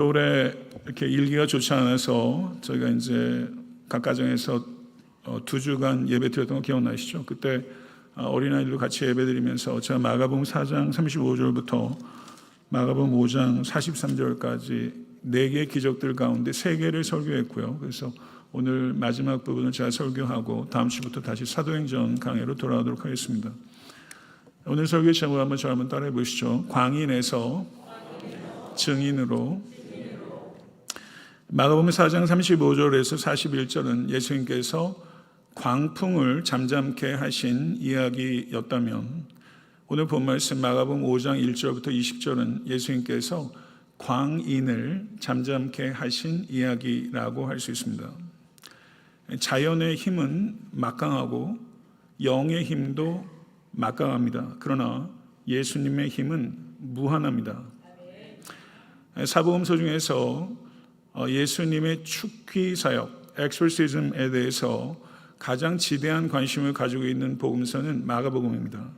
올해 이렇게 일기가 좋지 않아서 저희가 이제 각 가정에서 2주간 예배 드렸던 거 기억나시죠? 그때 어린아이들도 같이 예배 드리면서 제가 마가복음 4장 35절부터 마가복음 5장 43절까지 4개의 기적들 가운데 3개를 설교했고요. 그래서 오늘 마지막 부분을 제가 설교하고 다음 주부터 다시 사도행전 강해로 돌아오도록 하겠습니다. 오늘 설교의 제목을 한번 저를 한번 따라해 보시죠. 광인에서 증인으로. 마가복음 4장 35절에서 41절은 예수님께서 광풍을 잠잠케 하신 이야기였다면, 오늘 본 말씀 마가복음 5장 1절부터 20절은 예수님께서 광인을 잠잠케 하신 이야기라고 할 수 있습니다. 자연의 힘은 막강하고 영의 힘도 막강합니다. 그러나 예수님의 힘은 무한합니다. 사복음서 중에서 예수님의 축기 사역, 엑소시즘에 대해서 가장 지대한 관심을 가지고 있는 복음서는 마가복음입니다.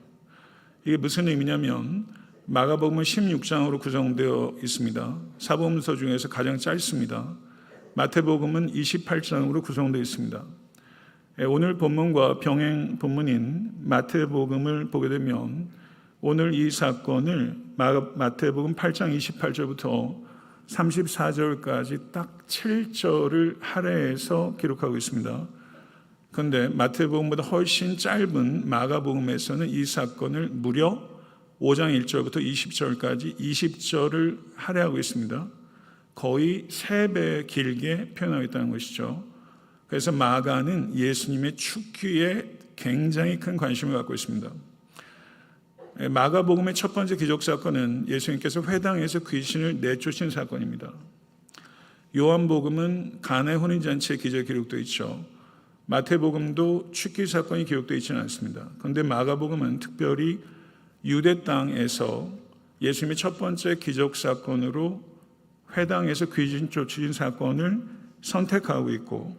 이게 무슨 의미냐면 마가복음은 16장으로 구성되어 있습니다. 사복음서 중에서 가장 짧습니다. 마태복음은 28장으로 구성되어 있습니다. 오늘 본문과 병행 본문인 마태복음을 보게 되면 오늘 이 사건을 마태복음 8장 28절부터 34절까지 딱 7절을 할애해서 기록하고 있습니다. 그런데 마태복음보다 훨씬 짧은 마가복음에서는 이 사건을 무려 5장 1절부터 20절까지 20절을 할애하고 있습니다. 거의 3배 길게 표현하고 있다는 것이죠. 그래서 마가는 예수님의 축기에 굉장히 큰 관심을 갖고 있습니다. 마가복음의 첫 번째 기적 사건은 예수님께서 회당에서 귀신을 내쫓은 사건입니다. 요한복음은 가나의 혼인잔치의 기적이 기록되어 있죠. 마태복음도 축기 사건이 기록되어 있지는 않습니다. 그런데 마가복음은 특별히 유대 땅에서 예수님의 첫 번째 기적 사건으로 회당에서 귀신 쫓으신 사건을 선택하고 있고,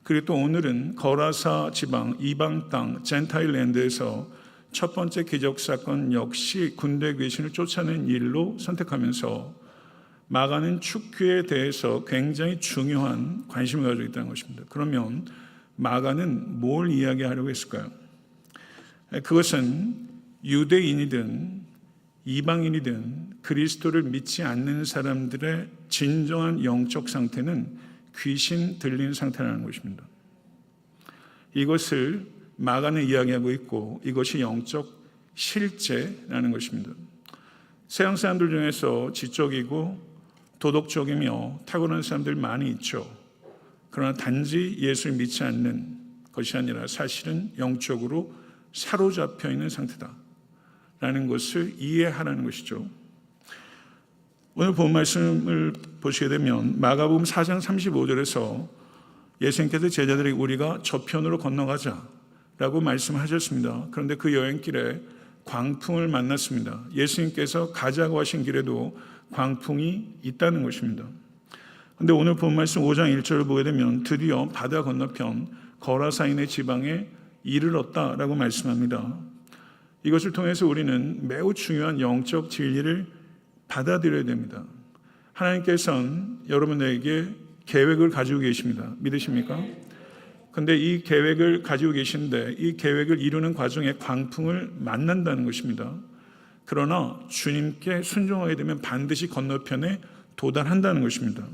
그리고 또 오늘은 거라사 지방 이방 땅 젠타일랜드에서 첫 번째 기적 사건 역시 군대 귀신을 쫓아낸 일로 선택하면서 마가는 축기에 대해서 굉장히 중요한 관심을 가지고 있다는 것입니다. 그러면 마가는 뭘 이야기하려고 했을까요? 그것은 유대인이든 이방인이든 그리스도를 믿지 않는 사람들의 진정한 영적 상태는 귀신 들린 상태라는 것입니다. 이것을 마가는 이야기하고 있고 이것이 영적 실제라는 것입니다. 세상 사람들 중에서 지적이고 도덕적이며 탁월한 사람들 많이 있죠. 그러나 단지 예수를 믿지 않는 것이 아니라 사실은 영적으로 사로잡혀 있는 상태다라는 것을 이해하라는 것이죠. 오늘 본 말씀을 보시게 되면 마가복음 4장 35절에서 예수님께서 제자들에게 우리가 저편으로 건너가자라고 말씀하셨습니다. 그런데 그 여행길에 광풍을 만났습니다. 예수님께서 가자고 하신 길에도 광풍이 있다는 것입니다. 그런데 오늘 본 말씀 5장 1절을 보게 되면 드디어 바다 건너편 거라사인의 지방에 이르렀다라고 말씀합니다. 이것을 통해서 우리는 매우 중요한 영적 진리를 받아들여야 됩니다. 하나님께서는 여러분에게 계획을 가지고 계십니다. 믿으십니까? 그런데 이 계획을 가지고 계신데 이 계획을 이루는 과정에 광풍을 만난다는 것입니다. 그러나 주님께 순종하게 되면 반드시 건너편에 도달한다는 것입니다.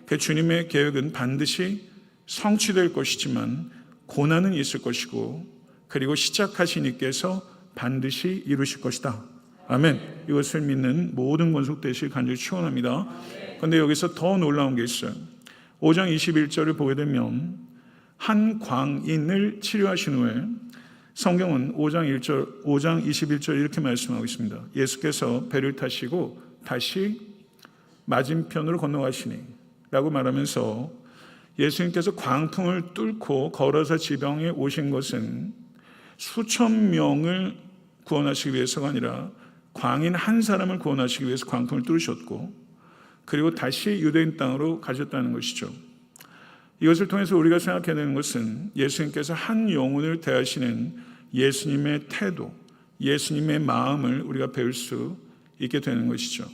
그 주님의 계획은 반드시 성취될 것이지만 고난은 있을 것이고, 그리고 시작하신 이께서 반드시 이루실 것이다. 아멘. 이것을 믿는 모든 권속되시길 간절히 축원합니다. 그런데 여기서 더 놀라운 게 있어요. 5장 21절을 보게 되면 한 광인을 치료하신 후에 성경은 5장 21절 이렇게 말씀하고 있습니다. 예수께서 배를 타시고 다시 맞은편으로 건너가시니 라고 말하면서 예수님께서 광풍을 뚫고 걸어서 지방에 오신 것은 수천 명을 구원하시기 위해서가 아니라 광인 한 사람을 구원하시기 위해서 광풍을 뚫으셨고, 그리고 다시 유대인 땅으로 가셨다는 것이죠. 이것을 통해서 우리가 생각해야 되는 것은 예수님께서 한 영혼을 대하시는 예수님의 태도, 예수님의 마음을 우리가 배울 수 있게 되는 것이죠.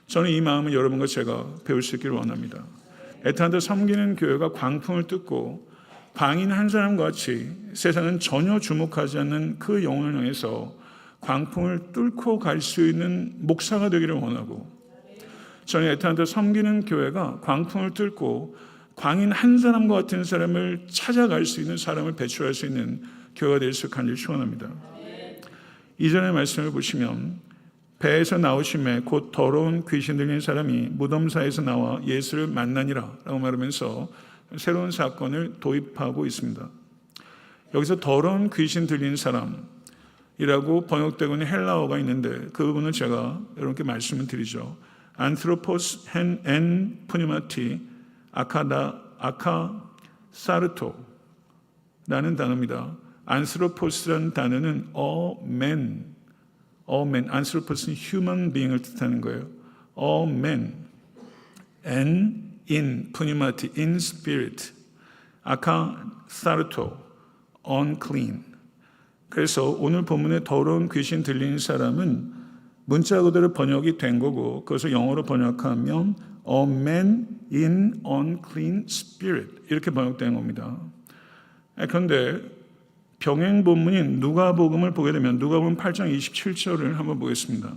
저는 이 마음을 여러분과 제가 배울 수 있기를 원합니다. 애타한테 섬기는 교회가 광풍을 뜯고 광인 한 사람과 같이 세상은 전혀 주목하지 않는 그 영혼을 향해서 광풍을 뚫고 갈 수 있는 목사가 되기를 원하고, 저는 애타한테 섬기는 교회가 광풍을 뚫고 광인 한 사람과 같은 사람을 찾아갈 수 있는 사람을 배출할 수 있는 교회가 될 수 간절히 축원합니다. 이전의 말씀을 보시면 배에서 나오심에 곧 더러운 귀신 들린 사람이 무덤사에서 나와 예수를 만나니라 라고 말하면서 새로운 사건을 도입하고 있습니다. 여기서 더러운 귀신 들린 사람이라고 번역되고 있는 헬라어가 있는데 그 부분을 제가 여러분께 말씀을 드리죠. 안트로포스 헨 푸니마티 아카사르토라는 단어입니다. 안스로포스라는 단어는 all men, 안스로포스는 human being을 뜻하는 거예요. all men, and in, 푸니마티, in spirit, 아카사르토, unclean. 그래서 오늘 본문에 더러운 귀신 들리는 사람은 문자 그대로 번역이 된 거고, 그것을 영어로 번역하면 all men in unclean spirit 이렇게 번역된 겁니다. 그런데 병행 본문인 누가복음을 보게 되면 누가복음 8장 27절을 한번 보겠습니다.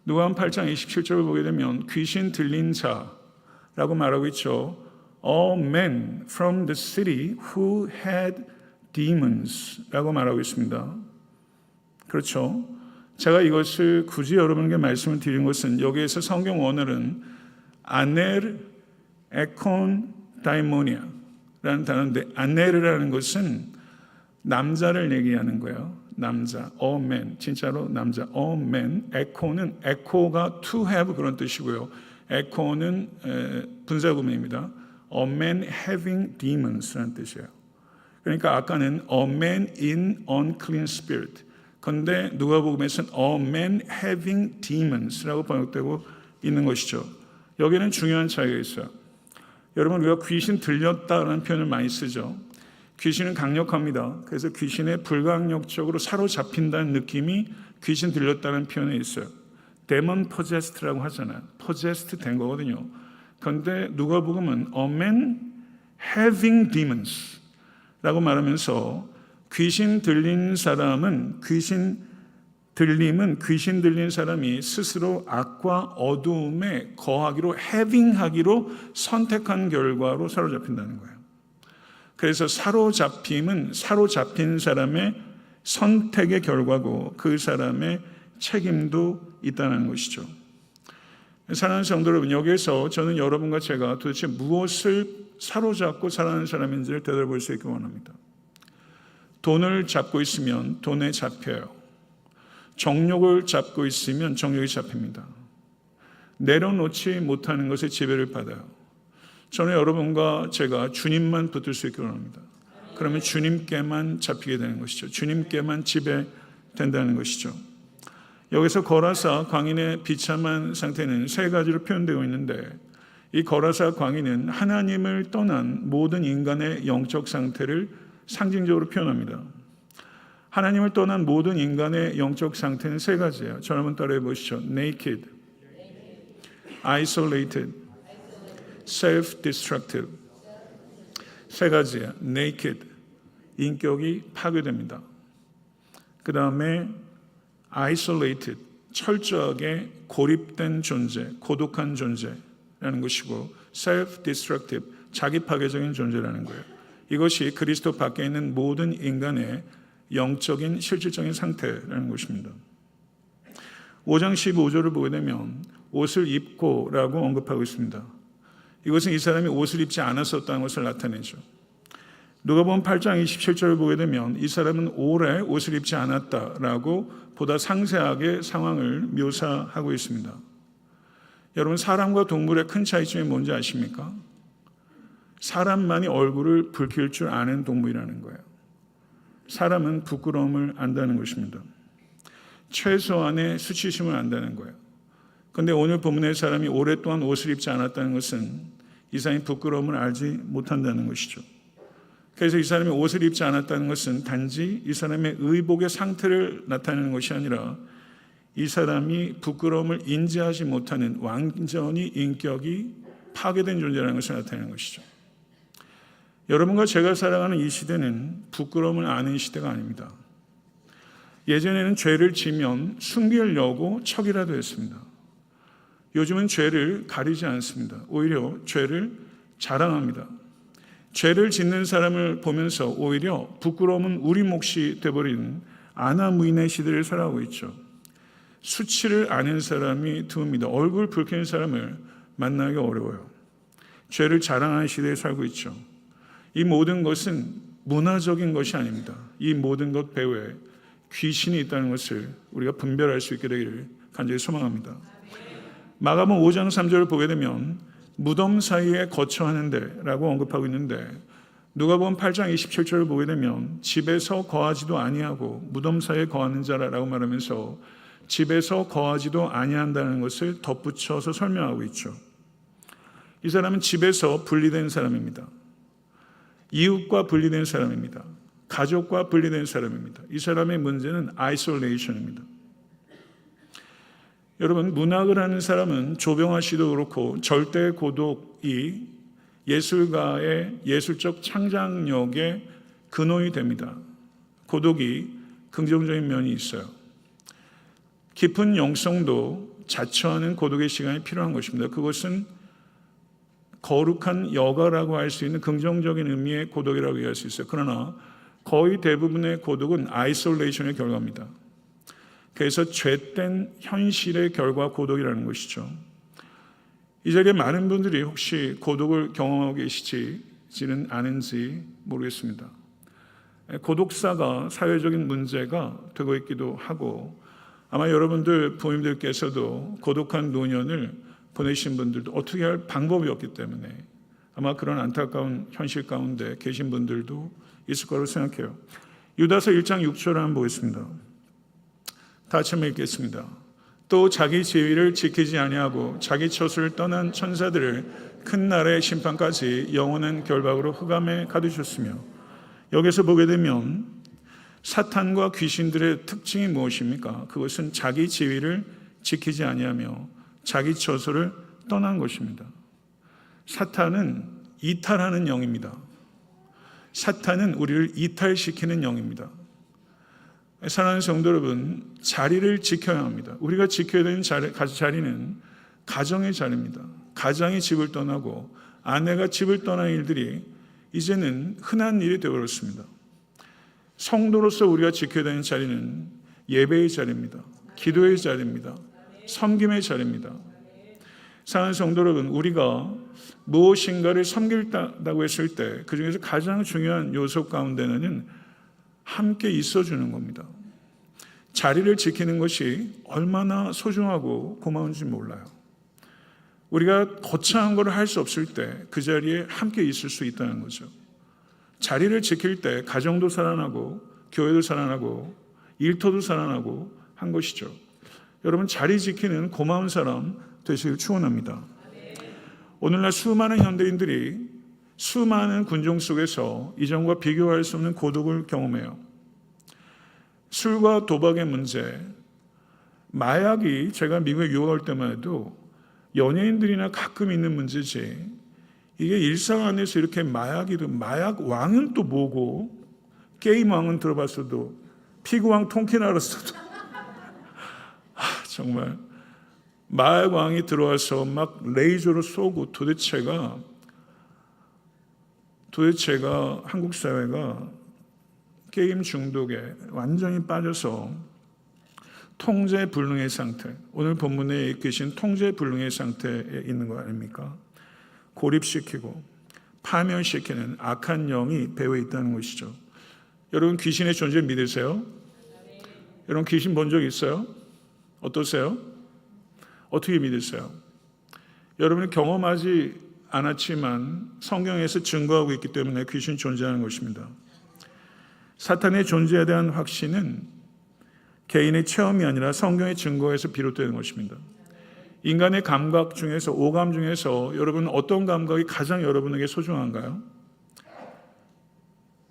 누가복음 8장 27절을 보게 되면 귀신 들린 자라고 말하고 있죠. All men from the city who had demons 라고 말하고 있습니다. 그렇죠. 제가 이것을 굳이 여러분께 말씀을 드린 것은 여기에서 성경 원어는 아넬 에콘 다이모니아라는 단어인데, 아넬이라는 것은 남자를 얘기하는 거예요. 남자, all men, 진짜로 남자, all men. 에코는, 에코가 to have 그런 뜻이고요. 에코는 분사구문입니다. A man having demons라는 뜻이에요. 그러니까 아까는 a man in unclean spirit. 그런데 누가복음에서는 a man having demons라고 번역되고 있는 것이죠. 여기는 중요한 차이가 있어요. 여러분, 우리가 귀신 들렸다라는 표현을 많이 쓰죠. 귀신은 강력합니다. 그래서 귀신에 불강력적으로 사로잡힌다는 느낌이 귀신 들렸다는 표현에 있어요. 데몬 포제스트라고 하잖아요. 포제스트 된 거거든요. 그런데 누가복음은 a man having demons 라고 말하면서 귀신 들린 사람은 귀신 들린 사람이 스스로 악과 어두움에 거하기로 having하기로 선택한 결과로 사로잡힌다는 거예요. 그래서 사로잡힘은 사로잡힌 사람의 선택의 결과고 그 사람의 책임도 있다는 것이죠. 사랑하는 성도 여러분, 여기에서 저는 여러분과 제가 도대체 무엇을 사로잡고 살아가는 사람인지를 되돌아볼 수 있기 원합니다. 돈을 잡고 있으면 돈에 잡혀요. 정욕을 잡고 있으면 정욕이 잡힙니다. 내려놓지 못하는 것에 지배를 받아요. 저는 여러분과 제가 주님만 붙들 수 있기 원합니다. 그러면 주님께만 잡히게 되는 것이죠. 주님께만 지배된다는 것이죠. 여기서 거라사 광인의 비참한 상태는 세 가지로 표현되고 있는데, 이 거라사 광인은 하나님을 떠난 모든 인간의 영적 상태를 상징적으로 표현합니다. 하나님을 떠난 모든 인간의 영적 상태는 세 가지예요. 저를 한번 따라해 보시죠. Naked, isolated, self-destructive. 세 가지예요. Naked, 인격이 파괴됩니다. 그 다음에 isolated, 철저하게 고립된 존재, 고독한 존재라는 것이고, self-destructive, 자기 파괴적인 존재라는 거예요. 이것이 그리스도 밖에 있는 모든 인간의 영적인 실질적인 상태라는 것입니다. 5장 15절을 보게 되면 옷을 입고 라고 언급하고 있습니다. 이것은 이 사람이 옷을 입지 않았었다는 것을 나타내죠. 누가복음 8장 27절을 보게 되면 이 사람은 오래 옷을 입지 않았다라고 보다 상세하게 상황을 묘사하고 있습니다. 여러분, 사람과 동물의 큰 차이점이 뭔지 아십니까? 사람만이 얼굴을 붉힐 줄 아는 동물이라는 거예요. 사람은 부끄러움을 안다는 것입니다. 최소한의 수치심을 안다는 거예요. 그런데 오늘 본문의 사람이 오랫동안 옷을 입지 않았다는 것은 이 사람이 부끄러움을 알지 못한다는 것이죠. 그래서 이 사람이 옷을 입지 않았다는 것은 단지 이 사람의 의복의 상태를 나타내는 것이 아니라 이 사람이 부끄러움을 인지하지 못하는 완전히 인격이 파괴된 존재라는 것을 나타내는 것이죠. 여러분과 제가 살아가는 이 시대는 부끄러움을 아는 시대가 아닙니다. 예전에는 죄를 지면 숨기려고 척이라도 했습니다. 요즘은 죄를 가리지 않습니다. 오히려 죄를 자랑합니다. 죄를 짓는 사람을 보면서 오히려 부끄러움은 우리 몫이 되어버린 아나무인의 시대를 살아가고 있죠. 수치를 아는 사람이 드뭅니다. 얼굴 붉힌 사람을 만나기 어려워요. 죄를 자랑하는 시대에 살고 있죠. 이 모든 것은 문화적인 것이 아닙니다. 이 모든 것 배후에 귀신이 있다는 것을 우리가 분별할 수 있게 되기를 간절히 소망합니다. 마가복음 5장 3절을 보게 되면 무덤 사이에 거처하는 데라고 언급하고 있는데, 누가복음 8장 27절을 보게 되면 집에서 거하지도 아니하고 무덤 사이에 거하는 자라고 말하면서 집에서 거하지도 아니한다는 것을 덧붙여서 설명하고 있죠. 이 사람은 집에서 분리된 사람입니다. 이웃과 분리된 사람입니다. 가족과 분리된 사람입니다. 이 사람의 문제는 아이솔레이션입니다. 여러분, 문학을 하는 사람은 조병아 씨도 그렇고 절대 고독이 예술가의 예술적 창작력의 근원이 됩니다. 고독이 긍정적인 면이 있어요. 깊은 영성도 자처하는 고독의 시간이 필요한 것입니다. 그것은 거룩한 여가라고 할 수 있는 긍정적인 의미의 고독이라고 이해할 수 있어요. 그러나 거의 대부분의 고독은 아이솔레이션의 결과입니다. 그래서 죄된 현실의 결과 고독이라는 것이죠. 이 자리에 많은 분들이 혹시 고독을 경험하고 계시지는 않은지 모르겠습니다. 고독사가 사회적인 문제가 되고 있기도 하고, 아마 여러분들 부모님들께서도 고독한 노년을 보내신 분들도 어떻게 할 방법이 없기 때문에 아마 그런 안타까운 현실 가운데 계신 분들도 있을 거라고 생각해요. 유다서 1장 6절을 한번 보겠습니다. 다 같이 한번 읽겠습니다. 또 자기 지위를 지키지 아니하고 자기 처소를 떠난 천사들을 큰 날의 심판까지 영원한 결박으로 흑암에 가두셨으며, 여기서 보게 되면 사탄과 귀신들의 특징이 무엇입니까? 그것은 자기 지위를 지키지 아니하며 자기 처소를 떠난 것입니다. 사탄은 이탈하는 영입니다. 사탄은 우리를 이탈시키는 영입니다. 사랑하는 성도 여러분, 자리를 지켜야 합니다. 우리가 지켜야 되는 자리는 가정의 자리입니다. 가장이 집을 떠나고 아내가 집을 떠난 일들이 이제는 흔한 일이 되어버렸습니다. 성도로서 우리가 지켜야 되는 자리는 예배의 자리입니다. 기도의 자리입니다. 섬김의 자리입니다. 사랑하는 성도 여러분, 우리가 무엇인가를 섬긴다고 했을 때 그 중에서 가장 중요한 요소 가운데는 함께 있어주는 겁니다. 자리를 지키는 것이 얼마나 소중하고 고마운지 몰라요. 우리가 거창한 걸 할 수 없을 때 그 자리에 함께 있을 수 있다는 거죠. 자리를 지킬 때 가정도 살아나고 교회도 살아나고 일터도 살아나고 한 것이죠. 여러분, 자리 지키는 고마운 사람 되시길 축원합니다. 오늘날 수많은 현대인들이 수많은 군종 속에서 이전과 비교할 수 없는 고독을 경험해요. 술과 도박의 문제, 마약이 제가 미국에 유학할 때만 해도 연예인들이나 가끔 있는 문제지, 이게 일상 안에서 이렇게 마약이도, 마약 왕은 또 뭐고, 게임 왕은 들어봤어도 피구왕 통킨 알았어도 정말 마약 왕이 들어와서 막 레이저로 쏘고, 도대체가 한국 사회가 게임 중독에 완전히 빠져서 통제불능의 상태, 오늘 본문에 계신 통제불능의 상태에 있는 거 아닙니까? 고립시키고 파멸시키는 악한 영이 배후에 있다는 것이죠. 여러분, 귀신의 존재를 믿으세요? 여러분, 귀신 본 적 있어요? 어떠세요? 어떻게 믿으세요? 여러분이 경험하지 않았지만 성경에서 증거하고 있기 때문에 귀신이 존재하는 것입니다. 사탄의 존재에 대한 확신은 개인의 체험이 아니라 성경의 증거에서 비롯되는 것입니다. 인간의 감각 중에서, 오감 중에서 여러분 어떤 감각이 가장 여러분에게 소중한가요?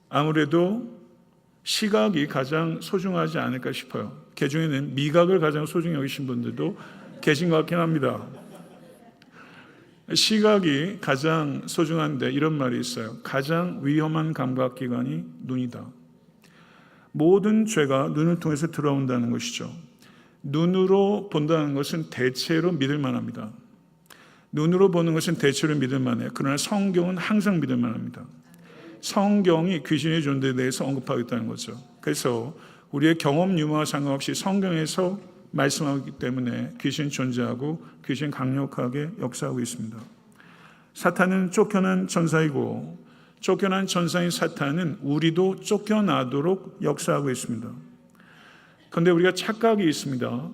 아무래도 시각이 가장 소중하지 않을까 싶어요. 그 중에는 미각을 가장 소중히 여기신 분들도 계신 것 같긴 합니다. 시각이 가장 소중한데 이런 말이 있어요. 가장 위험한 감각기관이 눈이다. 모든 죄가 눈을 통해서 들어온다는 것이죠. 눈으로 본다는 것은 대체로 믿을 만합니다. 눈으로 보는 것은 대체로 믿을 만해요. 그러나 성경은 항상 믿을 만합니다. 성경이 귀신의 존재에 대해서 언급하겠다는 거죠. 그래서 우리의 경험 유무와 상관없이 성경에서 말씀하기 때문에 귀신 존재하고 귀신 강력하게 역사하고 있습니다. 사탄은 쫓겨난 천사이고 쫓겨난 천사인 사탄은 우리도 쫓겨나도록 역사하고 있습니다. 그런데 우리가 착각이 있습니다.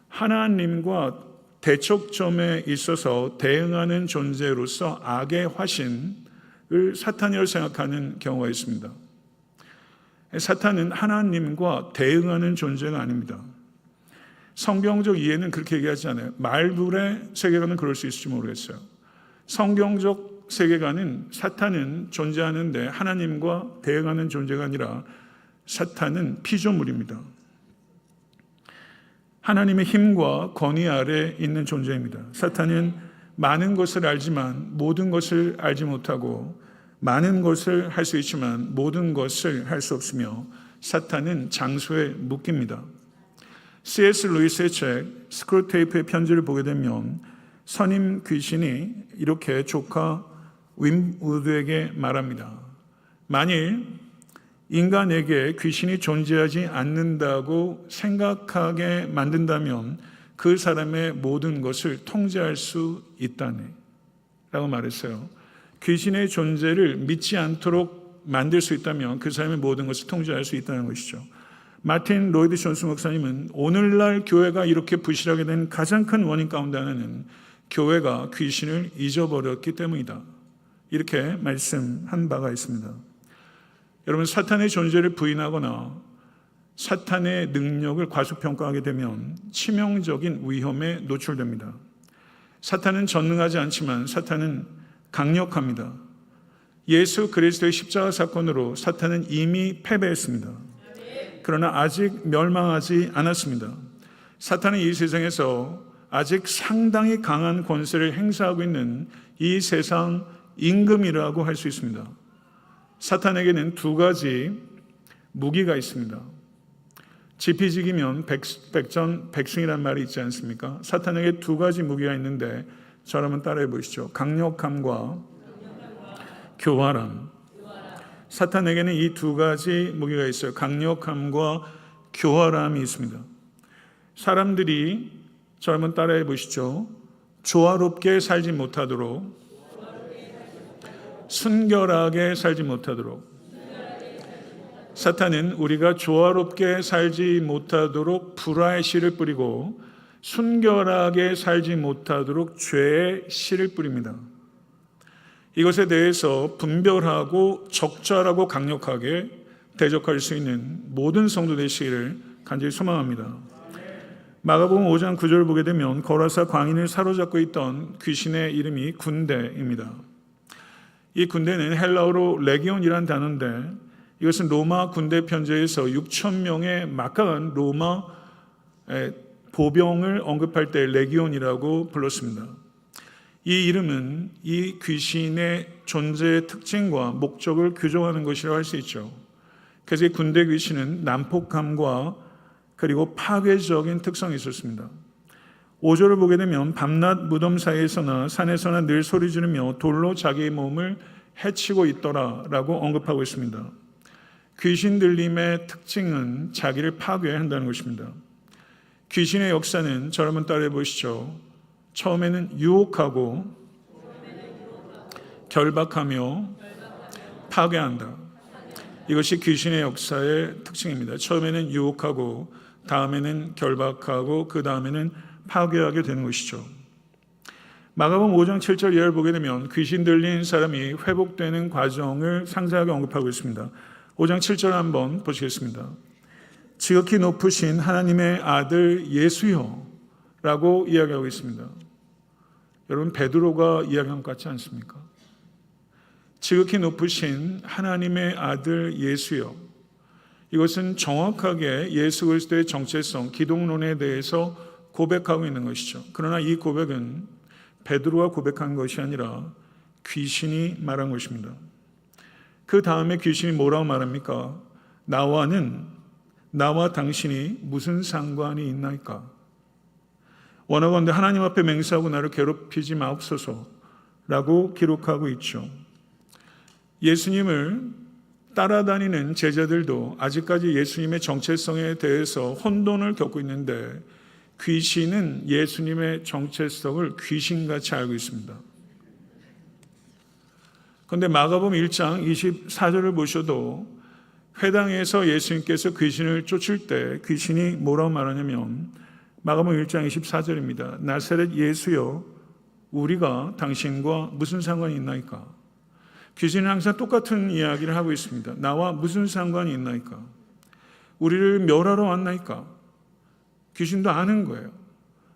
하나님과 대척점에 있어서 대응하는 존재로서 악의 화신을 사탄이라고 생각하는 경우가 있습니다. 사탄은 하나님과 대응하는 존재가 아닙니다. 성경적 이해는 그렇게 얘기하지 않아요. 말불의 세계관은 그럴 수 있을지 모르겠어요. 성경적 세계관은 사탄은 존재하는데 하나님과 대응하는 존재가 아니라 사탄은 피조물입니다. 하나님의 힘과 권위 아래 있는 존재입니다. 사탄은 많은 것을 알지만 모든 것을 알지 못하고 많은 것을 할 수 있지만 모든 것을 할 수 없으며 사탄은 장소에 묶입니다. C.S. 루이스의 책 스크루테이프의 편지를 보게 되면 선임 귀신이 이렇게 조카 윈우드에게 말합니다. 만일 인간에게 귀신이 존재하지 않는다고 생각하게 만든다면 그 사람의 모든 것을 통제할 수 있다네 라고 말했어요. 귀신의 존재를 믿지 않도록 만들 수 있다면 그 사람의 모든 것을 통제할 수 있다는 것이죠. 마틴 로이드 존스 목사님은 오늘날 교회가 이렇게 부실하게 된 가장 큰 원인 가운데 하나는 교회가 귀신을 잊어버렸기 때문이다. 이렇게 말씀한 바가 있습니다. 여러분, 사탄의 존재를 부인하거나 사탄의 능력을 과소평가하게 되면 치명적인 위험에 노출됩니다. 사탄은 전능하지 않지만 사탄은 강력합니다. 예수 그리스도의 십자가 사건으로 사탄은 이미 패배했습니다. 그러나 아직 멸망하지 않았습니다. 사탄은 이 세상에서 아직 상당히 강한 권세를 행사하고 있는 이 세상 임금이라고 할 수 있습니다. 사탄에게는 두 가지 무기가 있습니다. 지피지기면 백전백승이라는 말이 있지 않습니까? 사탄에게 두 가지 무기가 있는데 저를 한번 따라해 보시죠. 강력함과 교활함. 사탄에게는 이 두 가지 무기가 있어요. 강력함과 교활함이 있습니다. 사람들이 저를 한번 따라해 보시죠. 조화롭게 살지 못하도록, 순결하게 살지 못하도록. 사탄은 우리가 조화롭게 살지 못하도록 불화의 씨를 뿌리고 순결하게 살지 못하도록 죄의 씨를 뿌립니다. 이것에 대해서 분별하고 적절하고 강력하게 대적할 수 있는 모든 성도 되시기를 간절히 소망합니다. 마가복음 5장 9절을 보게 되면 거라사 광인을 사로잡고 있던 귀신의 이름이 군대입니다. 이 군대는 헬라어로 레기온이라는 단어인데 이것은 로마 군대 편제에서 6천 명의 막강한 로마 보병을 언급할 때 레기온이라고 불렀습니다. 이 이름은 이 귀신의 존재의 특징과 목적을 규정하는 것이라고 할 수 있죠. 그래서 이 군대 귀신은 난폭함과 그리고 파괴적인 특성이 있었습니다. 5절을 보게 되면 밤낮 무덤 사이에서나 산에서나 늘 소리 지르며 돌로 자기의 몸을 해치고 있더라 라고 언급하고 있습니다. 귀신 들림의 특징은 자기를 파괴한다는 것입니다. 귀신의 역사는 저를 한번 따라해 보시죠. 처음에는 유혹하고 결박하며 파괴한다. 이것이 귀신의 역사의 특징입니다. 처음에는 유혹하고 다음에는 결박하고 그 다음에는 파괴하게 되는 것이죠. 마가복음 5장 7절 이하를 보게 되면 귀신 들린 사람이 회복되는 과정을 상세하게 언급하고 있습니다. 5장 7절 한번 보시겠습니다. 지극히 높으신 하나님의 아들 예수여 라고 이야기하고 있습니다. 여러분, 베드로가 이야기한 것 같지 않습니까? 지극히 높으신 하나님의 아들 예수여. 이것은 정확하게 예수 그리스도의 정체성, 기독론에 대해서 고백하고 있는 것이죠. 그러나 이 고백은 베드로가 고백한 것이 아니라 귀신이 말한 것입니다. 그 다음에 귀신이 뭐라고 말합니까? 나와 당신이 무슨 상관이 있나이까? 원하건대 하나님 앞에 맹세하고 나를 괴롭히지 마옵소서 라고 기록하고 있죠. 예수님을 따라다니는 제자들도 아직까지 예수님의 정체성에 대해서 혼돈을 겪고 있는데 귀신은 예수님의 정체성을 귀신같이 알고 있습니다. 그런데 마가복음 1장 24절을 보셔도 회당에서 예수님께서 귀신을 쫓을 때 귀신이 뭐라고 말하냐면 마가복음 1장 24절입니다. 나사렛 예수여 우리가 당신과 무슨 상관이 있나이까? 귀신은 항상 똑같은 이야기를 하고 있습니다. 나와 무슨 상관이 있나이까? 우리를 멸하러 왔나이까? 귀신도 아는 거예요.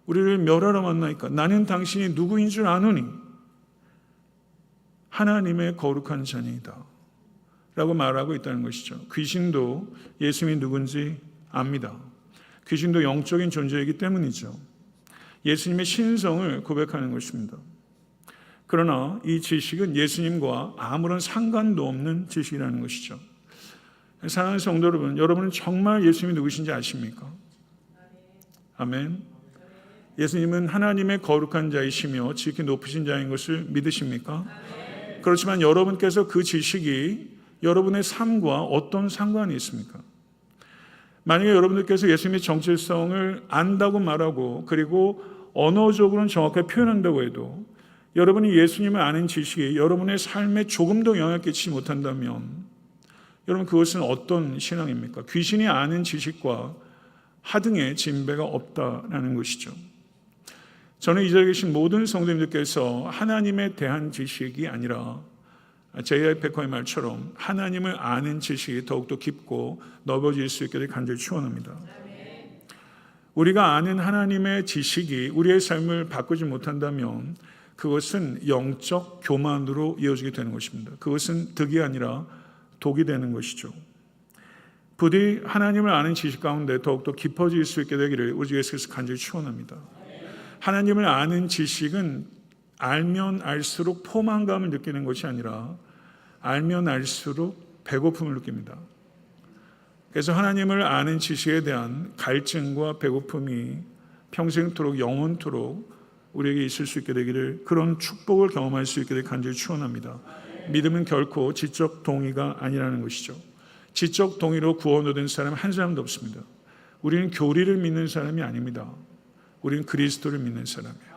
우리를 멸하러 왔나이까? 나는 당신이 누구인 줄 아노니 하나님의 거룩한 자녀이다 라고 말하고 있다는 것이죠. 귀신도 예수님이 누군지 압니다. 귀신도 영적인 존재이기 때문이죠. 예수님의 신성을 고백하는 것입니다. 그러나 이 지식은 예수님과 아무런 상관도 없는 지식이라는 것이죠. 사랑하는 성도 여러분, 여러분은 정말 예수님이 누구신지 아십니까? 아멘. 예수님은 하나님의 거룩한 자이시며 지극히 높으신 자인 것을 믿으십니까? 그렇지만 여러분께서 그 지식이 여러분의 삶과 어떤 상관이 있습니까? 만약에 여러분들께서 예수님의 정체성을 안다고 말하고 그리고 언어적으로는 정확하게 표현한다고 해도 여러분이 예수님을 아는 지식이 여러분의 삶에 조금도 영향을 끼치지 못한다면 여러분 그것은 어떤 신앙입니까? 귀신이 아는 지식과 하등의 진배가 없다라는 것이죠. 저는 이 자리에 계신 모든 성도님들께서 하나님에 대한 지식이 아니라 J.I. 패커의 말처럼 하나님을 아는 지식이 더욱더 깊고 넓어질 수 있게 간절히 축원합니다. 우리가 아는 하나님의 지식이 우리의 삶을 바꾸지 못한다면 그것은 영적 교만으로 이어지게 되는 것입니다. 그것은 득이 아니라 독이 되는 것이죠. 부디 하나님을 아는 지식 가운데 더욱더 깊어질 수 있게 되기를 우리 주 예수께서 간절히 축원합니다. 하나님을 아는 지식은 알면 알수록 포만감을 느끼는 것이 아니라 알면 알수록 배고픔을 느낍니다. 그래서 하나님을 아는 지식에 대한 갈증과 배고픔이 평생토록 영원토록 우리에게 있을 수 있게 되기를 그런 축복을 경험할 수 있게 되길 간절히 축원합니다. 믿음은 결코 지적 동의가 아니라는 것이죠. 지적 동의로 구원 얻은 사람 한 사람도 없습니다. 우리는 교리를 믿는 사람이 아닙니다. 우리는 그리스도를 믿는 사람이에요.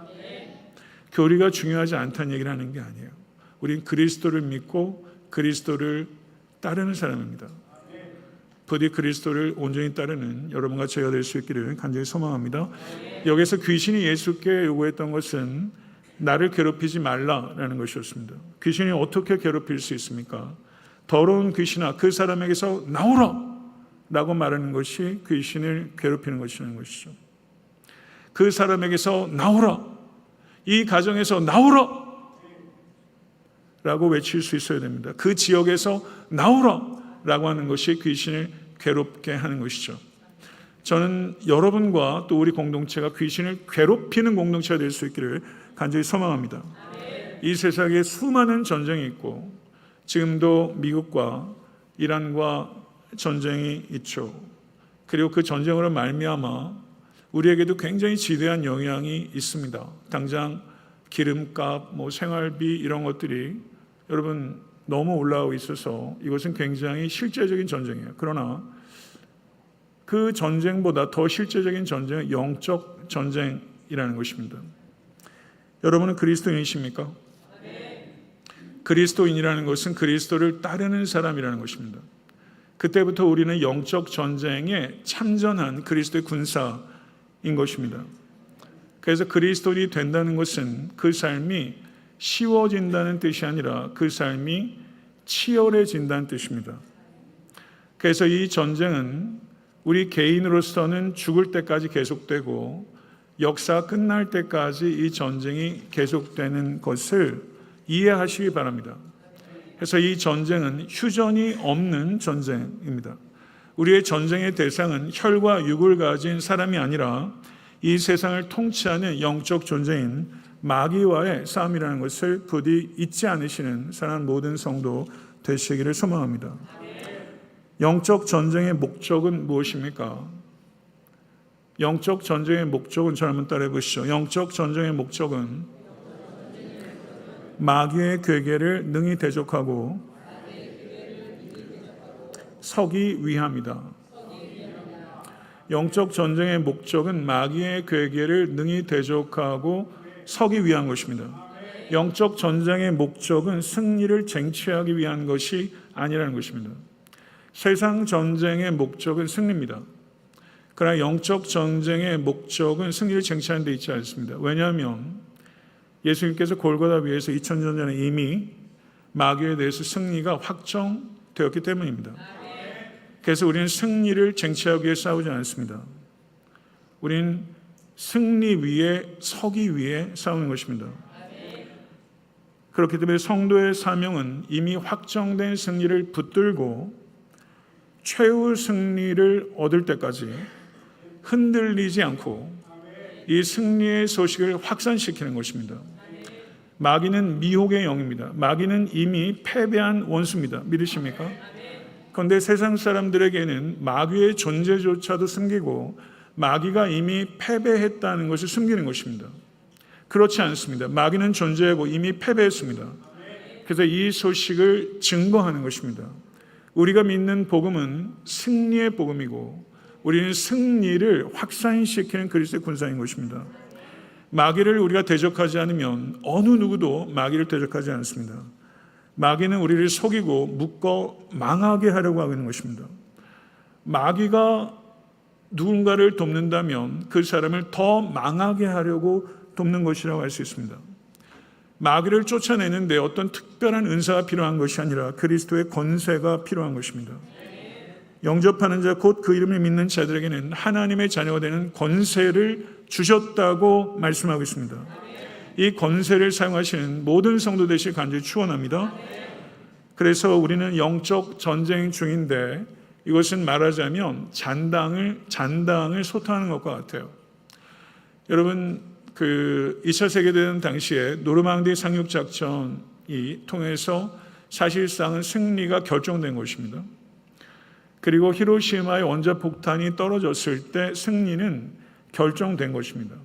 교리가 중요하지 않다는 얘기를 하는 게 아니에요. 우리는 그리스도를 믿고 그리스도를 따르는 사람입니다. 부디 그리스도를 온전히 따르는 여러분과 저희가 될 수 있기를 간절히 소망합니다. 여기서 귀신이 예수께 요구했던 것은 나를 괴롭히지 말라라는 것이었습니다. 귀신이 어떻게 괴롭힐 수 있습니까? 더러운 귀신아 그 사람에게서 나오라 라고 말하는 것이 귀신을 괴롭히는 것이라는 것이죠. 그 사람에게서 나오라, 이 가정에서 나오라 라고 외칠 수 있어야 됩니다. 그 지역에서 나오라 라고 하는 것이 귀신을 괴롭게 하는 것이죠. 저는 여러분과 또 우리 공동체가 귀신을 괴롭히는 공동체가 될 수 있기를 간절히 소망합니다. 이 세상에 수많은 전쟁이 있고 지금도 미국과 이란과 전쟁이 있죠. 그리고 그 전쟁으로 말미암아 우리에게도 굉장히 지대한 영향이 있습니다. 당장 기름값, 생활비 이런 것들이 여러분 너무 올라오고 있어서 이것은 굉장히 실제적인 전쟁이에요. 그러나 그 전쟁보다 더 실제적인 전쟁은 영적 전쟁이라는 것입니다. 여러분은 그리스도인이십니까? 그리스도인이라는 것은 그리스도를 따르는 사람이라는 것입니다. 그때부터 우리는 영적 전쟁에 참전한 그리스도의 군사인 것입니다. 그래서 그리스도인이 된다는 것은 그 삶이 쉬워진다는 뜻이 아니라 그 삶이 치열해진다는 뜻입니다. 그래서 이 전쟁은 우리 개인으로서는 죽을 때까지 계속되고 역사 끝날 때까지 이 전쟁이 계속되는 것을 이해하시기 바랍니다. 그래서 이 전쟁은 휴전이 없는 전쟁입니다. 우리의 전쟁의 대상은 혈과 육을 가진 사람이 아니라 이 세상을 통치하는 영적 존재인 마귀와의 싸움이라는 것을 부디 잊지 않으시는 사랑하는 모든 성도 되시기를 소망합니다. 영적 전쟁의 목적은 무엇입니까? 영적 전쟁의 목적은 저를 한번 따라해 보시죠. 영적 전쟁의 목적은 마귀의 괴계를 능히 대적하고 서기 위함이다. 영적 전쟁의 목적은 마귀의 괴계를 능히 대적하고 서기 위한 것입니다. 영적 전쟁의 목적은 승리를 쟁취하기 위한 것이 아니라는 것입니다. 세상 전쟁의 목적은 승리입니다. 그러나 영적 전쟁의 목적은 승리를 쟁취하는 데 있지 않습니다. 왜냐하면 예수님께서 골고다 위에서 2000년 전에 이미 마귀에 대해서 승리가 확정되었기 때문입니다. 그래서 우리는 승리를 쟁취하기 위해 싸우지 않습니다. 우리는 승리 위에 서기 위해 싸우는 것입니다. 그렇기 때문에 성도의 사명은 이미 확정된 승리를 붙들고 최후 승리를 얻을 때까지 흔들리지 않고 이 승리의 소식을 확산시키는 것입니다. 마귀는 미혹의 영입니다. 마귀는 이미 패배한 원수입니다. 믿으십니까? 그런데 세상 사람들에게는 마귀의 존재조차도 숨기고 마귀가 이미 패배했다는 것을 숨기는 것입니다. 그렇지 않습니다. 마귀는 존재하고 이미 패배했습니다. 그래서 이 소식을 증거하는 것입니다. 우리가 믿는 복음은 승리의 복음이고 우리는 승리를 확산시키는 그리스도의 군사인 것입니다. 마귀를 우리가 대적하지 않으면 어느 누구도 마귀를 대적하지 않습니다. 마귀는 우리를 속이고 묶어 망하게 하려고 하고 있는 것입니다. 마귀가 누군가를 돕는다면 그 사람을 더 망하게 하려고 돕는 것이라고 할 수 있습니다. 마귀를 쫓아내는데 어떤 특별한 은사가 필요한 것이 아니라 그리스도의 권세가 필요한 것입니다. 영접하는 자 곧 그 이름을 믿는 자들에게는 하나님의 자녀가 되는 권세를 주셨다고 말씀하고 있습니다. 이 권세를 사용하시는 모든 성도 되시길 간절히 축원합니다. 그래서 우리는 영적 전쟁 중인데 이것은 말하자면 잔당을 소탕하는 것과 같아요. 여러분, 2차 세계대전 당시에 노르망디 상륙작전이 통해서 사실상은 승리가 결정된 것입니다. 그리고 히로시마의 원자폭탄이 떨어졌을 때 승리는 결정된 것입니다.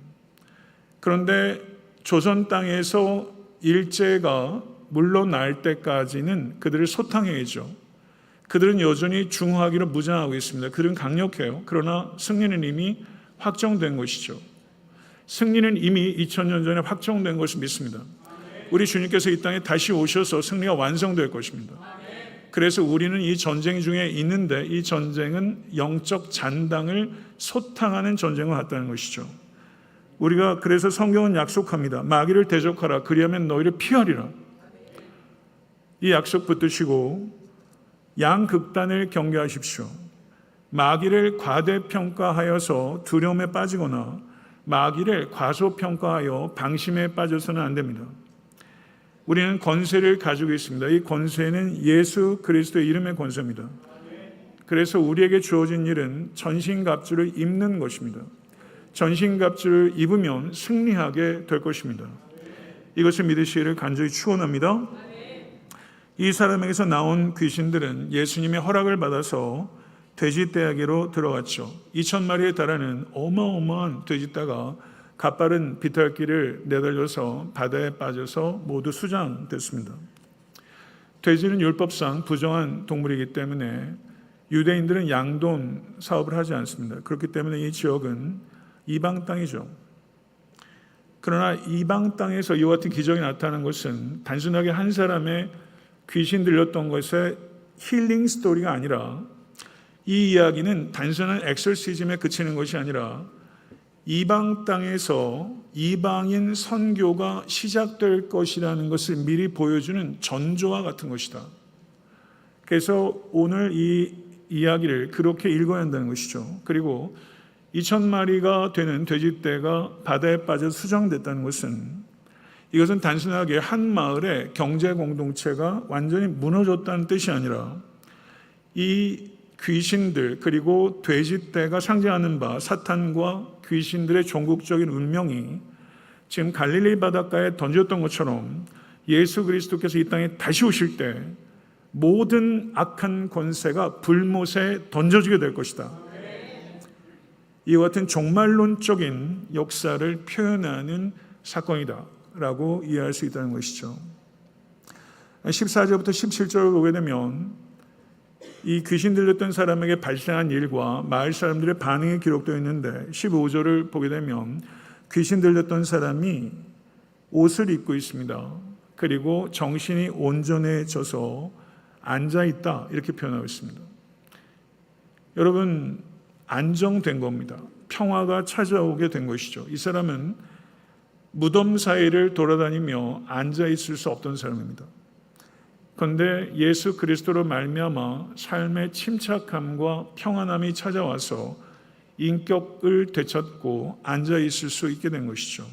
그런데 조선 땅에서 일제가 물러날 때까지는 그들을 소탕해야죠. 그들은 여전히 중화하기로 무장하고 있습니다. 그들은 강력해요. 그러나 승리는 이미 확정된 것이죠. 승리는 이미 2000년 전에 확정된 것을 믿습니다. 우리 주님께서 이 땅에 다시 오셔서 승리가 완성될 것입니다. 그래서 우리는 이 전쟁 중에 있는데 이 전쟁은 영적 잔당을 소탕하는 전쟁과 같다는 것이죠. 우리가 그래서 성경은 약속합니다. 마귀를 대적하라. 그리하면 너희를 피하리라. 이 약속 붙드시고 양극단을 경계하십시오. 마귀를 과대평가하여서 두려움에 빠지거나 마귀를 과소평가하여 방심에 빠져서는 안 됩니다. 우리는 권세를 가지고 있습니다. 이 권세는 예수 그리스도의 이름의 권세입니다. 그래서 우리에게 주어진 일은 전신갑주를 입는 것입니다. 전신갑주를 입으면 승리하게 될 것입니다. 이것을 믿으시기를 간절히 축원합니다. 이 사람에게서 나온 귀신들은 예수님의 허락을 받아서 돼지떼야기로 들어갔죠. 2000마리에 달하는 어마어마한 돼지떼가 가빠른 비탈길을 내달려서 바다에 빠져서 모두 수장됐습니다. 돼지는 율법상 부정한 동물이기 때문에 유대인들은 양돈 사업을 하지 않습니다. 그렇기 때문에 이 지역은 이방 땅이죠. 그러나 이방 땅에서 이와 같은 기적이 나타나는 것은 단순하게 한 사람의 귀신 들렸던 것의 힐링 스토리가 아니라 이 이야기는 단순한 엑소시즘에 그치는 것이 아니라 이방 땅에서 이방인 선교가 시작될 것이라는 것을 미리 보여주는 전조와 같은 것이다. 그래서 오늘 이 이야기를 그렇게 읽어야 한다는 것이죠. 그리고 2000마리가 되는 돼지떼가 바다에 빠져 수정됐다는 것은 이것은 단순하게 한 마을의 경제 공동체가 완전히 무너졌다는 뜻이 아니라 이 귀신들 그리고 돼지떼가 상징하는 바 사탄과 귀신들의 종국적인 운명이 지금 갈릴리 바닷가에 던졌던 것처럼 예수 그리스도께서 이 땅에 다시 오실 때 모든 악한 권세가 불못에 던져지게 될 것이다. 이와 같은 종말론적인 역사를 표현하는 사건이다 라고 이해할 수 있다는 것이죠. 14절부터 17절을 보게 되면 이 귀신 들렸던 사람에게 발생한 일과 마을 사람들의 반응이 기록되어 있는데 15절을 보게 되면 귀신 들렸던 사람이 옷을 입고 있습니다. 그리고 정신이 온전해져서 앉아있다 이렇게 표현하고 있습니다. 여러분, 안정된 겁니다. 평화가 찾아오게 된 것이죠. 이 사람은 무덤 사이를 돌아다니며 앉아있을 수 없던 사람입니다. 그런데 예수 그리스도로 말미암아 삶의 침착함과 평안함이 찾아와서 인격을 되찾고 앉아있을 수 있게 된 것이죠.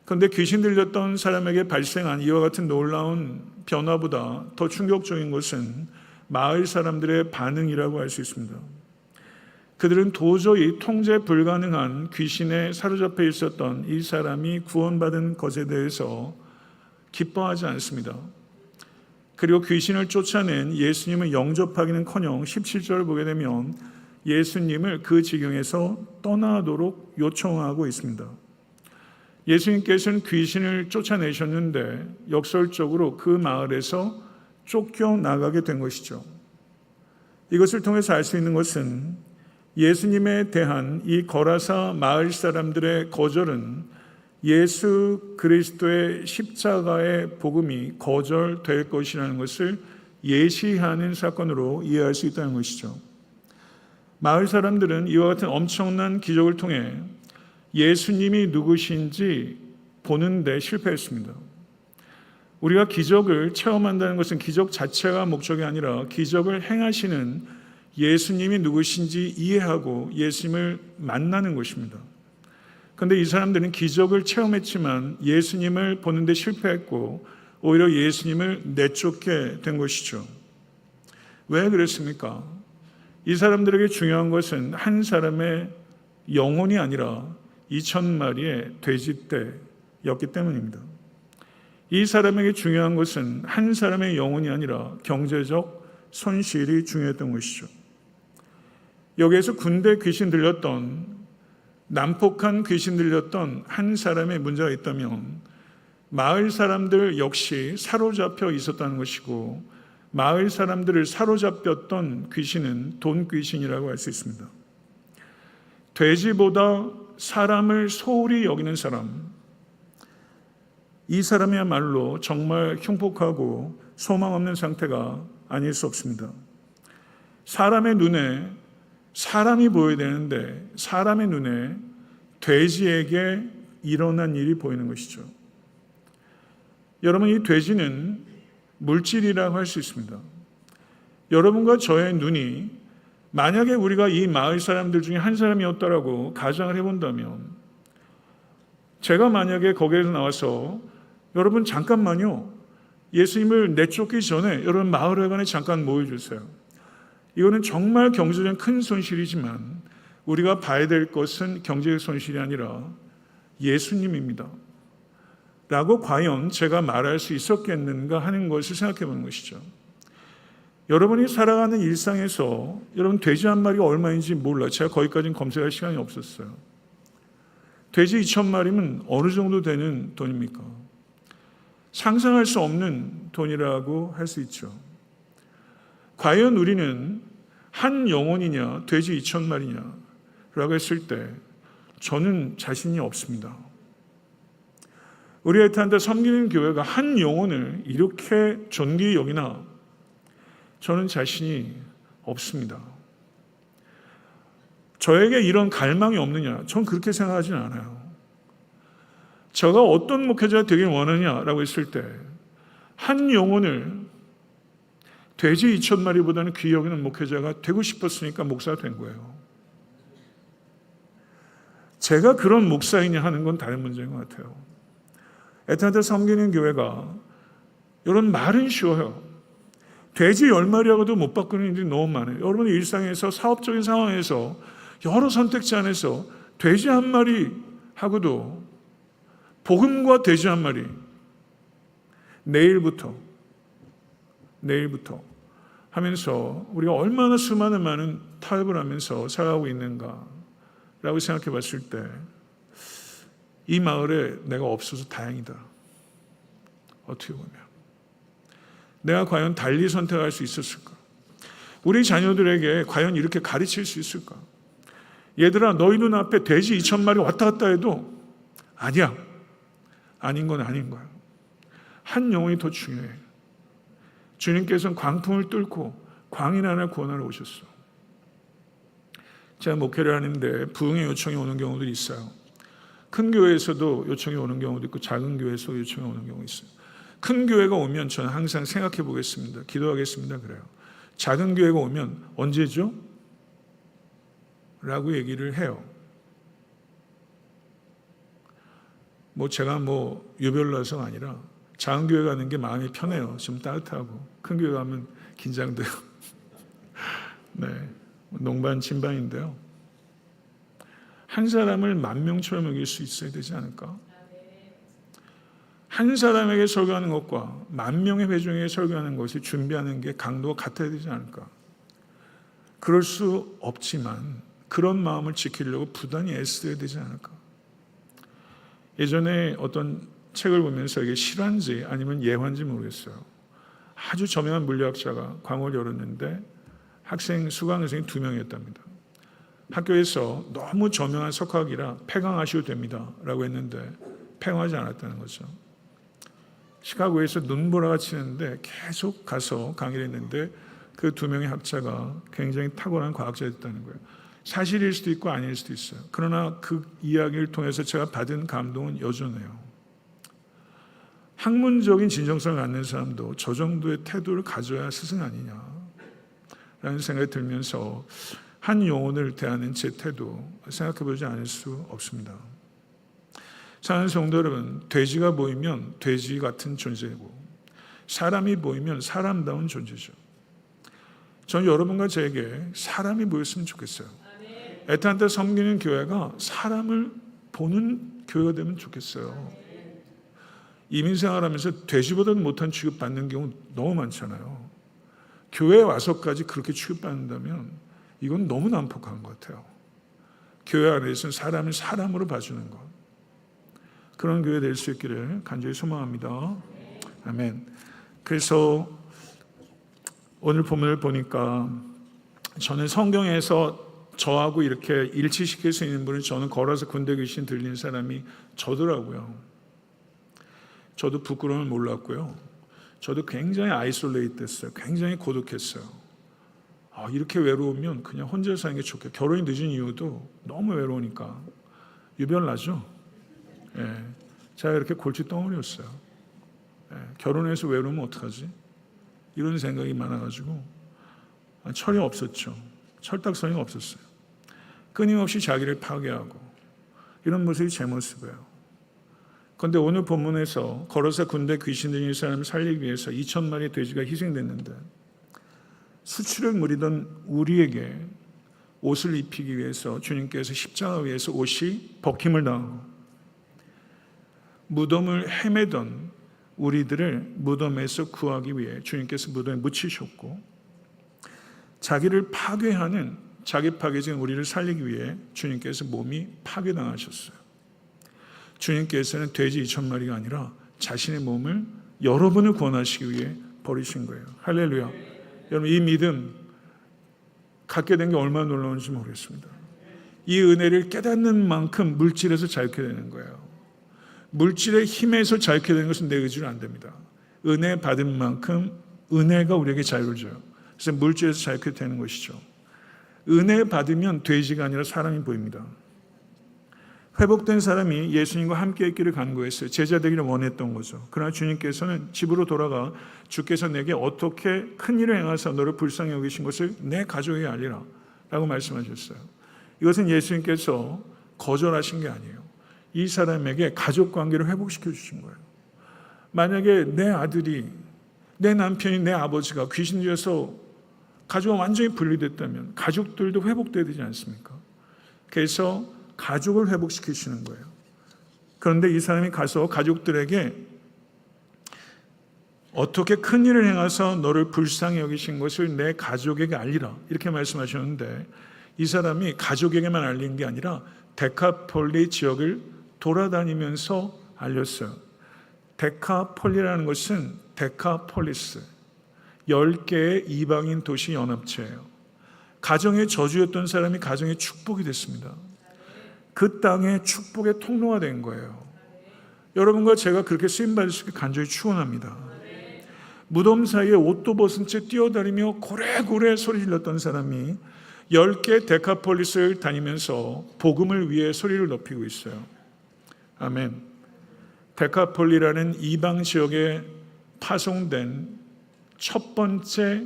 그런데 귀신 들렸던 사람에게 발생한 이와 같은 놀라운 변화보다 더 충격적인 것은 마을 사람들의 반응이라고 할 수 있습니다. 그들은 도저히 통제 불가능한 귀신에 사로잡혀 있었던 이 사람이 구원받은 것에 대해서 기뻐하지 않습니다. 그리고 귀신을 쫓아낸 예수님을 영접하기는커녕 17절을 보게 되면 예수님을 그 지경에서 떠나도록 요청하고 있습니다. 예수님께서는 귀신을 쫓아내셨는데 역설적으로 그 마을에서 쫓겨나가게 된 것이죠. 이것을 통해서 알 수 있는 것은 예수님에 대한 이 거라사 마을 사람들의 거절은 예수 그리스도의 십자가의 복음이 거절될 것이라는 것을 예시하는 사건으로 이해할 수 있다는 것이죠. 마을 사람들은 이와 같은 엄청난 기적을 통해 예수님이 누구신지 보는 데 실패했습니다. 우리가 기적을 체험한다는 것은 기적 자체가 목적이 아니라 기적을 행하시는 예수님이 누구신지 이해하고 예수님을 만나는 것입니다. 그런데 이 사람들은 기적을 체험했지만 예수님을 보는 데 실패했고 오히려 예수님을 내쫓게 된 것이죠. 왜 그랬습니까? 이 사람들에게 중요한 것은 한 사람의 영혼이 아니라 2,000마리의 돼지떼였기 때문입니다. 이 사람에게 중요한 것은 한 사람의 영혼이 아니라 경제적 손실이 중요했던 것이죠. 여기에서 군대 귀신 들렸던, 난폭한 귀신 들렸던 한 사람의 문제가 있다면 마을 사람들 역시 사로잡혀 있었다는 것이고 마을 사람들을 사로잡혔던 귀신은 돈 귀신이라고 할 수 있습니다. 돼지보다 사람을 소홀히 여기는 사람, 이 사람이야말로 정말 흉폭하고 소망 없는 상태가 아닐 수 없습니다. 사람의 눈에 사람이 보여야 되는데 사람의 눈에 돼지에게 일어난 일이 보이는 것이죠. 여러분, 이 돼지는 물질이라고 할 수 있습니다. 여러분과 저의 눈이 만약에 우리가 이 마을 사람들 중에 한 사람이었다라고 가정을 해본다면 제가 만약에 거기에서 나와서 여러분 잠깐만요, 예수님을 내쫓기 전에 여러분 마을회관에 잠깐 모여주세요. 이거는 정말 경제적인 큰 손실이지만 우리가 봐야 될 것은 경제적 손실이 아니라 예수님입니다. 라고 과연 제가 말할 수 있었겠는가 하는 것을 생각해 보는 것이죠. 여러분이 살아가는 일상에서 여러분 돼지 한 마리가 얼마인지 몰라요. 제가 거기까지는 검색할 시간이 없었어요. 돼지 2,000마리면 어느 정도 되는 돈입니까? 상상할 수 없는 돈이라고 할 수 있죠. 과연 우리는 한 영혼이냐 돼지 2,000마리냐라고 했을 때 저는 자신이 없습니다. 우리 에탄한테 섬기는 교회가 한 영혼을 이렇게 존귀히 여기나 저는 자신이 없습니다. 저에게 이런 갈망이 없느냐? 전 그렇게 생각하지는 않아요. 제가 어떤 목회자가 되길 원하느냐라고 했을 때 한 영혼을 돼지 2,000마리보다는 귀히 여기는 목회자가 되고 싶었으니까 목사가 된 거예요. 제가 그런 목사이냐 하는 건 다른 문제인 것 같아요. 에탄한테 섬기는 교회가 이런 말은 쉬워요. 돼지 10마리하고도 못 바꾸는 일들이 너무 많아요. 여러분의 일상에서 사업적인 상황에서 여러 선택지 안에서 돼지 한 마리 하고도 복음과 돼지 한 마리 내일부터 하면서 우리가 얼마나 수많은 많은 타협을 하면서 살아가고 있는가라고 생각해 봤을 때 이 마을에 내가 없어서 다행이다. 어떻게 보면 내가 과연 달리 선택할 수 있었을까? 우리 자녀들에게 과연 이렇게 가르칠 수 있을까? 얘들아, 너희 눈앞에 돼지 2,000마리 왔다 갔다 해도 아니야. 아닌 건 아닌 거야. 한 영혼이 더 중요해. 주님께서는 광풍을 뚫고 광인 하나 구원하러 오셨어. 제가 목회를 하는데 부흥의 요청이 오는 경우들이 있어요. 큰 교회에서도 요청이 오는 경우도 있고 작은 교회에서도 요청이 오는 경우가 있어요. 큰 교회가 오면 저는 항상 생각해 보겠습니다. 기도하겠습니다. 그래요. 작은 교회가 오면 언제죠? 라고 얘기를 해요. 제가 유별나서가 아니라 작은 교회 가는 게 마음이 편해요. 좀 따뜻하고. 큰 교회 가면 긴장돼요. 네, 농반 진반인데요. 한 사람을 10,000명처럼 여길 수 있어야 되지 않을까? 한 사람에게 설교하는 것과 10,000명의 회중에게 설교하는 것이 준비하는 게 강도가 같아야 되지 않을까? 그럴 수 없지만 그런 마음을 지키려고 부단히 애써야 되지 않을까? 예전에 어떤 책을 보면서 이게 실화인지 아니면 예화인지 모르겠어요. 아주 저명한 물리학자가 광호를 열었는데 수강 학생이 2명이었답니다. 학교에서 너무 저명한 석학이라 폐강하셔도 됩니다 라고 했는데 폐강하지 않았다는 거죠. 시카고에서 눈보라가 치는데 계속 가서 강의를 했는데 그 2명의 학자가 굉장히 탁월한 과학자였다는 거예요. 사실일 수도 있고 아닐 수도 있어요. 그러나 그 이야기를 통해서 제가 받은 감동은 여전해요. 학문적인 진정성을 갖는 사람도 저 정도의 태도를 가져야 스승 아니냐라는 생각이 들면서 한 영혼을 대하는 제 태도 생각해보지 않을 수 없습니다. 사랑하는 성도 여러분, 돼지가 보이면 돼지 같은 존재고 사람이 보이면 사람다운 존재죠. 저는 여러분과 저에게 사람이 보였으면 좋겠어요. 애타한테 섬기는 교회가 사람을 보는 교회가 되면 좋겠어요. 이민생활하면서 돼지보다 못한 취급받는 경우 너무 많잖아요. 교회에 와서까지 그렇게 취급받는다면 이건 너무 난폭한 것 같아요. 교회 안에서는 사람을 사람으로 봐주는 것. 그런 교회 될 수 있기를 간절히 소망합니다. 아멘. 그래서 오늘 본문을 보니까 저는 성경에서 저하고 이렇게 일치시킬 수 있는 분은 저는 걸어서 군대 귀신 들린 사람이 저더라고요. 저도 부끄러움을 몰랐고요. 저도 굉장히 아이솔레이트 됐어요. 굉장히 고독했어요. 이렇게 외로우면 그냥 혼자 사는 게 좋겠어요. 결혼이 늦은 이유도 너무 외로우니까. 유별나죠? 예. 제가 이렇게 골칫덩어리였어요. 예. 결혼해서 외로우면 어떡하지? 이런 생각이 많아가지고 철이 없었죠. 철딱서니가 없었어요. 끊임없이 자기를 파괴하고 이런 모습이 제 모습이에요. 그런데 오늘 본문에서 걸어서 군대 귀신 들린 사람을 살리기 위해서 2,000마리 돼지가 희생됐는데 수치를 무리던 우리에게 옷을 입히기 위해서 주님께서 십자가 위에서 옷이 벗김을 당하고 무덤을 헤매던 우리들을 무덤에서 구하기 위해 주님께서 무덤에 묻히셨고 자기를 파괴하는 자기 파괴적인 우리를 살리기 위해 주님께서 몸이 파괴당하셨어요. 주님께서는 돼지 2,000마리가 아니라 자신의 몸을 여러분을 구원하시기 위해 버리신 거예요. 할렐루야. 여러분 이 믿음 갖게 된 게 얼마나 놀라운지 모르겠습니다. 이 은혜를 깨닫는 만큼 물질에서 자유케 되는 거예요. 물질의 힘에서 자유케 되는 것은 내 의지로 안 됩니다. 은혜 받은 만큼 은혜가 우리에게 자유를 줘요. 그래서 물질에서 자유케 되는 것이죠. 은혜 받으면 돼지가 아니라 사람이 보입니다. 회복된 사람이 예수님과 함께 있기를 간구했어요. 제자 되기를 원했던 거죠. 그러나 주님께서는 집으로 돌아가 주께서 내게 어떻게 큰 일을 행하사 너를 불쌍히 여기신 것을 내 가족에게 알리라 라고 말씀하셨어요. 이것은 예수님께서 거절하신 게 아니에요. 이 사람에게 가족관계를 회복시켜 주신 거예요. 만약에 내 아들이 내 남편이 내 아버지가 귀신 들여서 가족이 완전히 분리됐다면 가족들도 회복돼야 되지 않습니까? 그래서 가족을 회복시키시는 거예요. 그런데 이 사람이 가서 가족들에게 어떻게 큰 일을 행해서 너를 불쌍히 여기신 것을 내 가족에게 알리라 이렇게 말씀하셨는데, 이 사람이 가족에게만 알린 게 아니라 데카폴리 지역을 돌아다니면서 알렸어요. 데카폴리라는 것은 데카폴리스, 10개의 이방인 도시 연합체예요. 가정의 저주였던 사람이 가정의 축복이 됐습니다. 그 땅에 축복의 통로가 된 거예요. 여러분과 제가 그렇게 쓰임받을 수 있게 간절히 축원합니다. 무덤 사이에 옷도 벗은 채 뛰어다니며 고래고래 소리 질렀던 사람이 10개 데카폴리스를 다니면서 복음을 위해 소리를 높이고 있어요. 아멘. 데카폴리라는 이방 지역에 파송된 첫 번째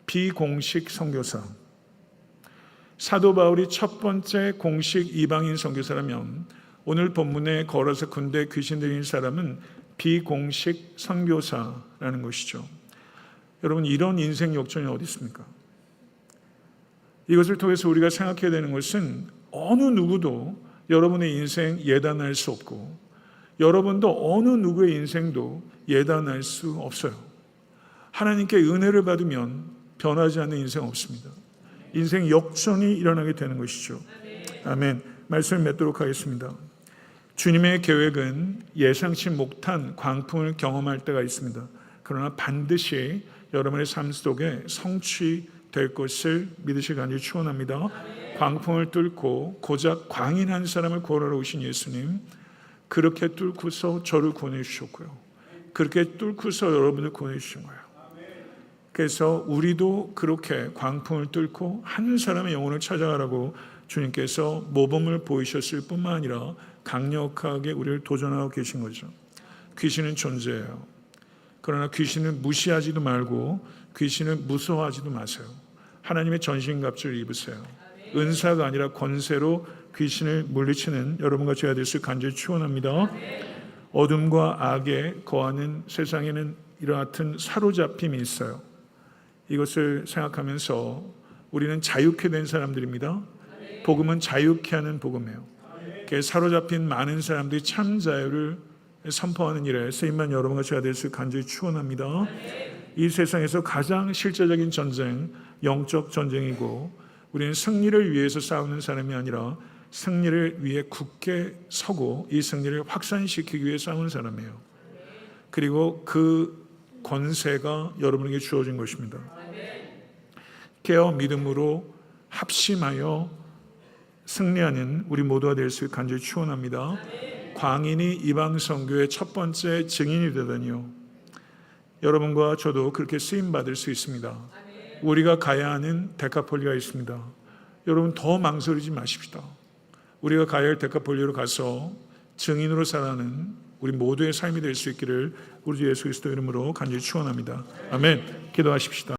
비공식 선교사, 사도 바울이 첫 번째 공식 이방인 선교사라면 오늘 본문에 걸어서 군대 귀신 들린 사람은 비공식 선교사라는 것이죠. 여러분, 이런 인생 역전이 어디 있습니까? 이것을 통해서 우리가 생각해야 되는 것은 어느 누구도 여러분의 인생 예단할 수 없고 여러분도 어느 누구의 인생도 예단할 수 없어요. 하나님께 은혜를 받으면 변하지 않는 인생 없습니다. 인생 역전이 일어나게 되는 것이죠. 아멘. 말씀을 맺도록 하겠습니다. 주님의 계획은 예상치 못한 광풍을 경험할 때가 있습니다. 그러나 반드시 여러분의 삶 속에 성취될 것을 믿으시기 간절히 축원합니다. 광풍을 뚫고 고작 광인 한 사람을 구원하러 오신 예수님, 그렇게 뚫고서 저를 구원해 주셨고요. 그렇게 뚫고서 여러분을 구원해 주신 거예요. 그래서 우리도 그렇게 광풍을 뚫고 한 사람의 영혼을 찾아가라고 주님께서 모범을 보이셨을 뿐만 아니라 강력하게 우리를 도전하고 계신 거죠. 귀신은 존재해요. 그러나 귀신을 무시하지도 말고 귀신을 무서워하지도 마세요. 하나님의 전신갑주를 입으세요. 은사가 아니라 권세로 귀신을 물리치는 여러분과 제가 될 수 간절히 축원합니다. 어둠과 악에 거하는 세상에는 이와 같은 사로잡힘이 있어요. 이것을 생각하면서 우리는 자유케 된 사람들입니다. 복음은 자유케 하는 복음이에요. 사로잡힌 많은 사람들이 참 자유를 선포하는 일에 쓰임만 여러분과 제가 될 수 간절히 축원합니다. 이 세상에서 가장 실제적인 전쟁, 영적 전쟁이고 우리는 승리를 위해서 싸우는 사람이 아니라 승리를 위해 굳게 서고 이 승리를 확산시키기 위해 싸우는 사람이에요. 그리고 그 권세가 여러분에게 주어진 것입니다. 깨어 믿음으로 합심하여 승리하는 우리 모두가 될 수 있게 간절히 축원합니다. 광인이 이방 선교의 첫 번째 증인이 되다니요. 여러분과 저도 그렇게 쓰임 받을 수 있습니다. 우리가 가야 하는 데카폴리가 있습니다. 여러분, 더 망설이지 마십시다. 우리가 가야 할 데카폴리로 가서 증인으로 살아가는 우리 모두의 삶이 될 수 있기를 우리 주 예수 그리스도 이름으로 간절히 축원합니다. 아멘. 기도하십시다.